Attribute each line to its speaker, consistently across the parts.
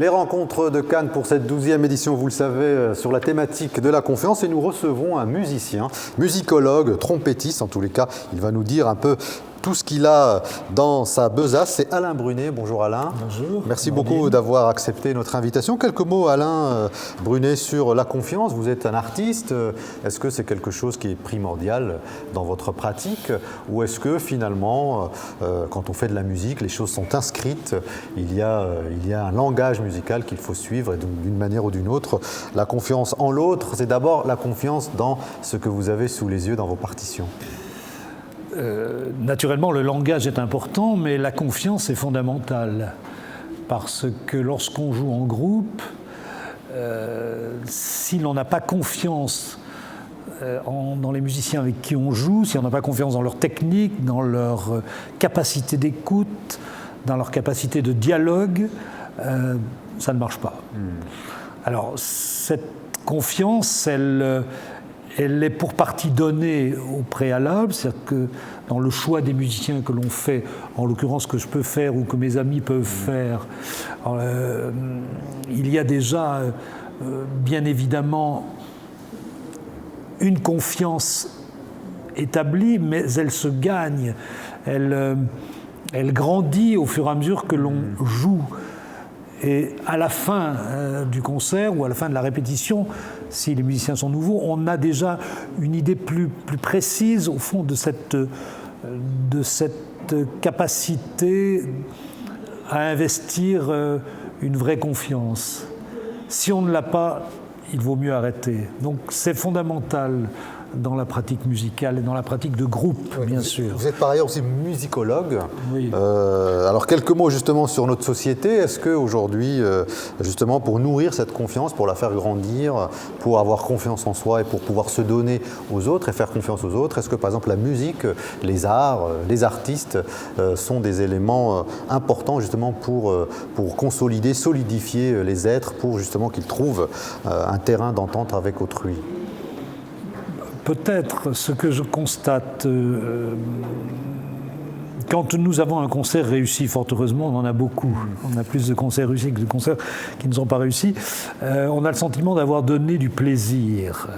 Speaker 1: Les rencontres de Cannes pour cette 12e édition, vous le savez, sur la thématique de la confiance, et nous recevons un musicien, musicologue, trompettiste en tous les cas. Il va nous dire un peu tout ce qu'il a dans sa besace. C'est Alain Brunet. Bonjour Alain.
Speaker 2: Bonjour.
Speaker 1: Merci beaucoup d'avoir accepté notre invitation. Quelques mots Alain Brunet sur la confiance. Vous êtes un artiste. Est-ce que c'est quelque chose qui est primordial dans votre pratique, ou est-ce que finalement, quand on fait de la musique, les choses sont inscrites, il y a un langage musical qu'il faut suivre, et d'une manière ou d'une autre, la confiance en l'autre, c'est d'abord la confiance dans ce que vous avez sous les yeux dans vos partitions.
Speaker 2: Naturellement, le langage est important, mais la confiance est fondamentale. Parce que lorsqu'on joue en groupe, si l'on n'a pas confiance dans les musiciens avec qui on joue, si on n'a pas confiance dans leur technique, dans leur capacité d'écoute, dans leur capacité de dialogue, ça ne marche pas. Alors, cette confiance, elle est pour partie donnée au préalable, c'est-à-dire que dans le choix des musiciens que l'on fait, en l'occurrence que je peux faire ou que mes amis peuvent faire, il y a déjà bien évidemment une confiance établie, mais elle se gagne, elle grandit au fur et à mesure que l'on joue. Et à la fin du concert ou à la fin de la répétition, si les musiciens sont nouveaux, on a déjà une idée plus précise au fond de cette capacité à investir une vraie confiance. Si on ne l'a pas, il vaut mieux arrêter. Donc c'est fondamental dans la pratique musicale et dans la pratique de groupe, oui, bien sûr.
Speaker 1: Vous êtes par ailleurs aussi musicologue.
Speaker 2: Oui.
Speaker 1: Alors quelques mots justement sur notre société. Est-ce qu'aujourd'hui, justement pour nourrir cette confiance, pour la faire grandir, pour avoir confiance en soi et pour pouvoir se donner aux autres et faire confiance aux autres, est-ce que par exemple la musique, les arts, les artistes sont des éléments importants justement pour consolider, solidifier les êtres, pour justement qu'ils trouvent un terrain d'entente avec autrui?
Speaker 2: Peut-être. Ce que je constate, quand nous avons un concert réussi, fort heureusement, on en a beaucoup. On a plus de concerts réussis que de concerts qui ne sont pas réussis. On a le sentiment d'avoir donné du plaisir.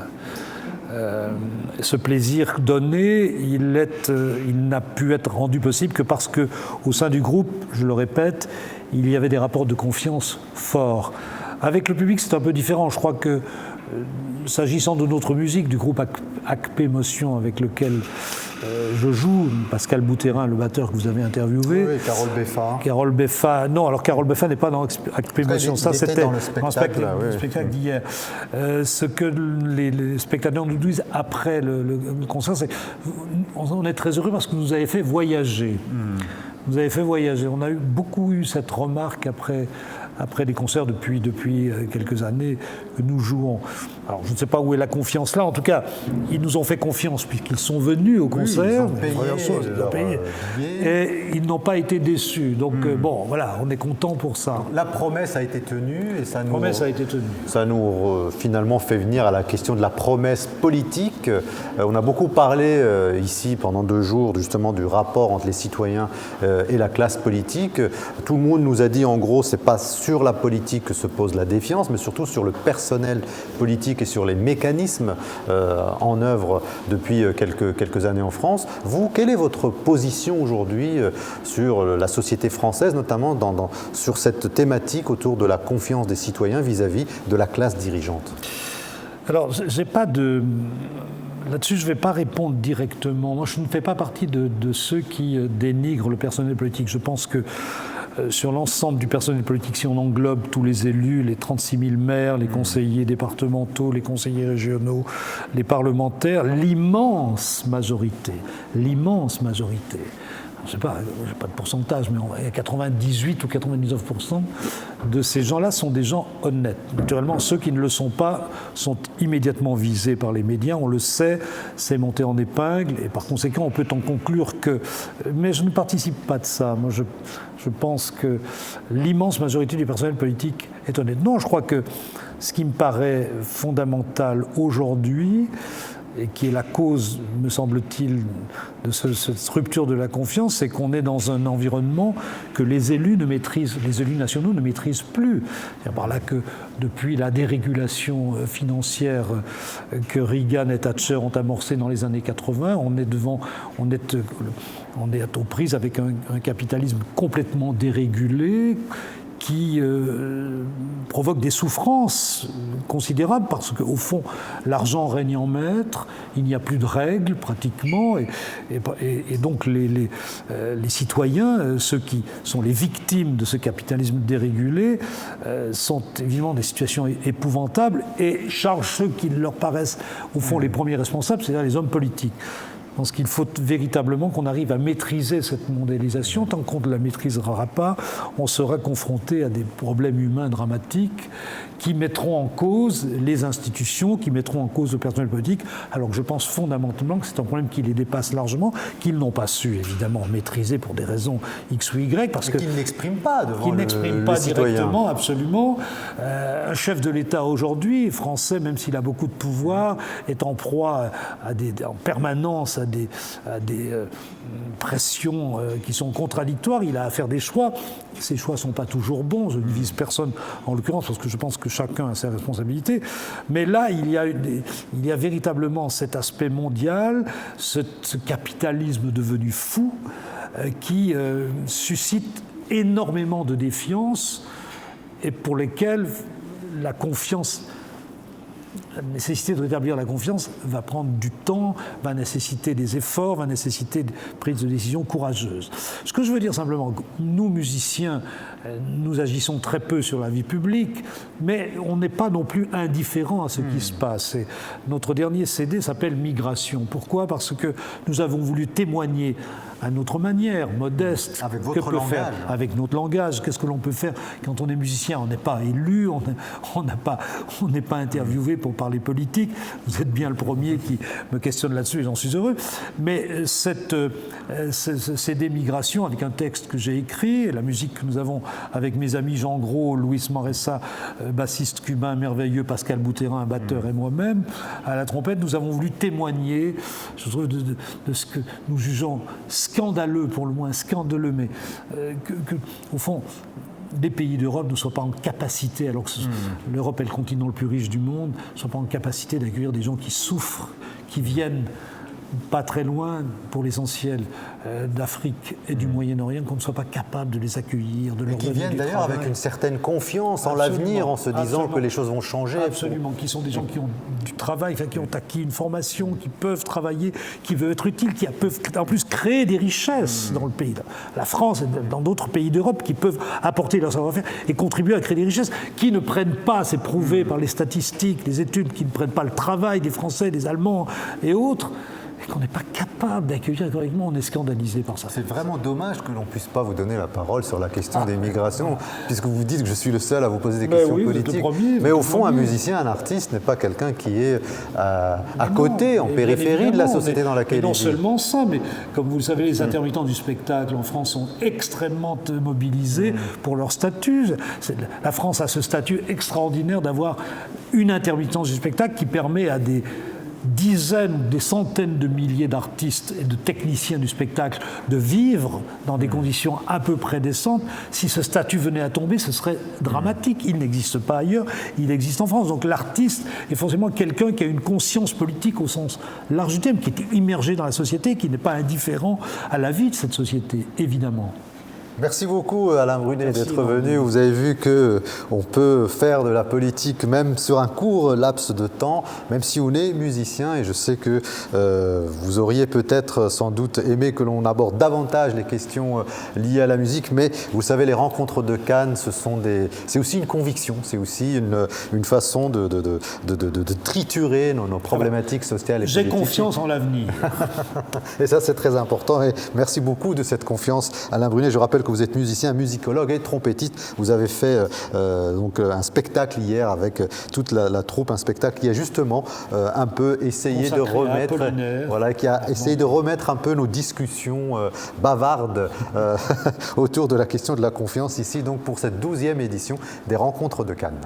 Speaker 2: Ce plaisir donné, il n'a pu être rendu possible que parce qu'au sein du groupe, je le répète, il y avait des rapports de confiance forts. Avec le public, c'est un peu différent. Je crois que, s'agissant de notre musique, du groupe ACP Motion avec lequel je joue, Pascal Boutérin, le batteur que vous avez interviewé.
Speaker 1: Oui, Carole Beffa.
Speaker 2: Carole Beffa, non, alors Carole Beffa n'est pas dans ACP Motion, ça c'était
Speaker 1: dans le spectacle,
Speaker 2: spectacle d'hier. Ce que les spectateurs nous disent après le concert, c'est qu'on est très heureux parce que vous nous avez fait voyager. Vous avez fait voyager. On a beaucoup eu cette remarque après des concerts depuis quelques années que nous jouons. Alors, je ne sais pas où est la confiance là. En tout cas, ils nous ont fait confiance puisqu'ils sont venus au concert.
Speaker 1: Ils ont payé
Speaker 2: et ils n'ont pas été déçus. Donc, bon, voilà, on est content pour ça.
Speaker 1: La promesse a été tenue et ça
Speaker 2: nous
Speaker 1: finalement fait venir à la question de la promesse politique. On a beaucoup parlé ici pendant 2 jours justement du rapport entre les citoyens et la classe politique. Tout le monde nous a dit en gros, c'est pas sur la politique que se pose la défiance, mais surtout sur le personnel politique et sur les mécanismes en œuvre depuis quelques années en France. Vous, quelle est votre position aujourd'hui sur la société française, notamment sur cette thématique autour de la confiance des citoyens vis-à-vis de la classe dirigeante?
Speaker 2: Alors, j'ai pas de... Là-dessus, je ne vais pas répondre directement. Moi, je ne fais pas partie de ceux qui dénigrent le personnel politique. Je pense que sur l'ensemble du personnel politique, si on englobe tous les élus, les 36 000 maires, les conseillers départementaux, les conseillers régionaux, les parlementaires, l'immense majorité, je ne sais pas, je n'ai pas de pourcentage, mais il y a 98 ou 99% de ces gens-là sont des gens honnêtes. Naturellement, ceux qui ne le sont pas sont immédiatement visés par les médias, on le sait, c'est monté en épingle, et par conséquent, on peut en conclure que... Mais je ne participe pas de ça. Moi, je pense que l'immense majorité du personnel politique est honnête. Non, je crois que ce qui me paraît fondamental aujourd'hui, et qui est la cause, me semble-t-il, de cette rupture de la confiance, c'est qu'on est dans un environnement que les élus nationaux ne maîtrisent plus. C'est par là que depuis la dérégulation financière que Reagan et Thatcher ont amorcée dans les années 80, on est aux prises avec un capitalisme complètement dérégulé, qui provoque des souffrances considérables parce qu'au fond, l'argent règne en maître, il n'y a plus de règles pratiquement, et donc les citoyens, ceux qui sont les victimes de ce capitalisme dérégulé, sont évidemment des situations épouvantables et chargent ceux qui leur paraissent au fond les premiers responsables, c'est-à-dire les hommes politiques. Je pense qu'il faut véritablement qu'on arrive à maîtriser cette mondialisation. Tant qu'on ne la maîtrisera pas, on sera confronté à des problèmes humains dramatiques qui mettront en cause les institutions, qui mettront en cause le personnel politique, alors que je pense fondamentalement que c'est un problème qui les dépasse largement, qu'ils n'ont pas su évidemment maîtriser pour des raisons X ou Y, parce
Speaker 1: qu'ils n'expriment pas devant
Speaker 2: qu'ils n'expriment pas directement, absolument. Un chef de l'État aujourd'hui, français, même s'il a beaucoup de pouvoir, est en proie en permanence à des pressions qui sont contradictoires. Il a à faire des choix. Ces choix ne sont pas toujours bons. Je ne vise personne en l'occurrence parce que je pense que chacun a ses responsabilités. Mais là, il y a véritablement cet aspect mondial, ce capitalisme devenu fou qui suscite énormément de défiance et pour lesquels la confiance... La nécessité de rétablir la confiance va prendre du temps, va nécessiter des efforts, va nécessiter des prises de décision courageuses. Ce que je veux dire simplement, nous musiciens, nous agissons très peu sur la vie publique, mais on n'est pas non plus indifférent à ce qui se passe. Et notre dernier CD s'appelle Migration. Pourquoi ? Parce que nous avons voulu témoigner à notre manière, modeste.
Speaker 1: Avec votre langage.
Speaker 2: Avec notre langage. Qu'est-ce que l'on peut faire quand on est musicien ? On n'est pas élu, on n'est pas interviewé pour parler politique. Vous êtes bien le premier qui me questionne là-dessus et j'en suis heureux. Mais ce CD Migration, avec un texte que j'ai écrit, et la musique que nous avons avec mes amis Jean Gros, Luis Maressa, bassiste cubain merveilleux, Pascal Boutérin, batteur et moi-même, à la trompette, nous avons voulu témoigner, je trouve, de ce que nous jugeons scandaleux, pour le moins scandaleux, mais au fond, des pays d'Europe ne soient pas en capacité, alors que l'Europe est le continent le plus riche du monde, ne soient pas en capacité d'accueillir des gens qui souffrent, qui viennent pas très loin, pour l'essentiel, d'Afrique et du Moyen-Orient, qu'on ne soit pas capable de les accueillir, de leur donner du travail.
Speaker 1: Qui viennent d'ailleurs avec une certaine confiance en l'avenir, en se disant que les choses vont changer.
Speaker 2: Absolument, qui sont des gens qui ont du travail, qui ont acquis une formation, qui peuvent travailler, qui veulent être utiles, qui peuvent en plus créer des richesses dans le pays. La France et dans d'autres pays d'Europe qui peuvent apporter leur savoir-faire et contribuer à créer des richesses, qui ne prennent pas, c'est prouvé par les statistiques, les études, qui ne prennent pas le travail des Français, des Allemands et autres, et qu'on n'est pas capable d'accueillir correctement, on est scandalisé par ça.
Speaker 1: C'est vraiment dommage que l'on ne puisse pas vous donner la parole sur la question des migrations, puisque vous dites que je suis le seul à vous poser des questions politiques. Mais au fond, un musicien, un artiste n'est pas quelqu'un qui est à côté, en périphérie de la société dans laquelle il vit.
Speaker 2: Non seulement ça, mais comme vous le savez, les intermittents du spectacle en France sont extrêmement mobilisés pour leur statut. La France a ce statut extraordinaire d'avoir une intermittence du spectacle qui permet à des dizaines, des centaines de milliers d'artistes et de techniciens du spectacle de vivre dans des conditions à peu près décentes. Si ce statut venait à tomber, ce serait dramatique. Il n'existe pas ailleurs, il existe en France. Donc l'artiste est forcément quelqu'un qui a une conscience politique au sens large du terme, qui est immergé dans la société, qui n'est pas indifférent à la vie de cette société, évidemment.
Speaker 1: Merci beaucoup Alain Brunet d'être venu. Vous avez vu qu'on peut faire de la politique même sur un court laps de temps, même si on est musicien, et je sais que vous auriez peut-être sans doute aimé que l'on aborde davantage les questions liées à la musique, mais vous savez, les rencontres de Cannes, c'est aussi une conviction, c'est aussi une façon de triturer nos problématiques sociales et politiques.
Speaker 2: J'ai confiance en l'avenir.
Speaker 1: Et ça, c'est très important, et merci beaucoup de cette confiance, Alain Brunet. Je rappelle que vous êtes musicien, musicologue et trompettiste. Vous avez fait donc un spectacle hier avec toute la troupe, un spectacle qui a justement un peu essayé de remettre, essayé de remettre un peu nos discussions bavardes autour de la question de la confiance ici, donc pour cette 12e édition des Rencontres de Cannes.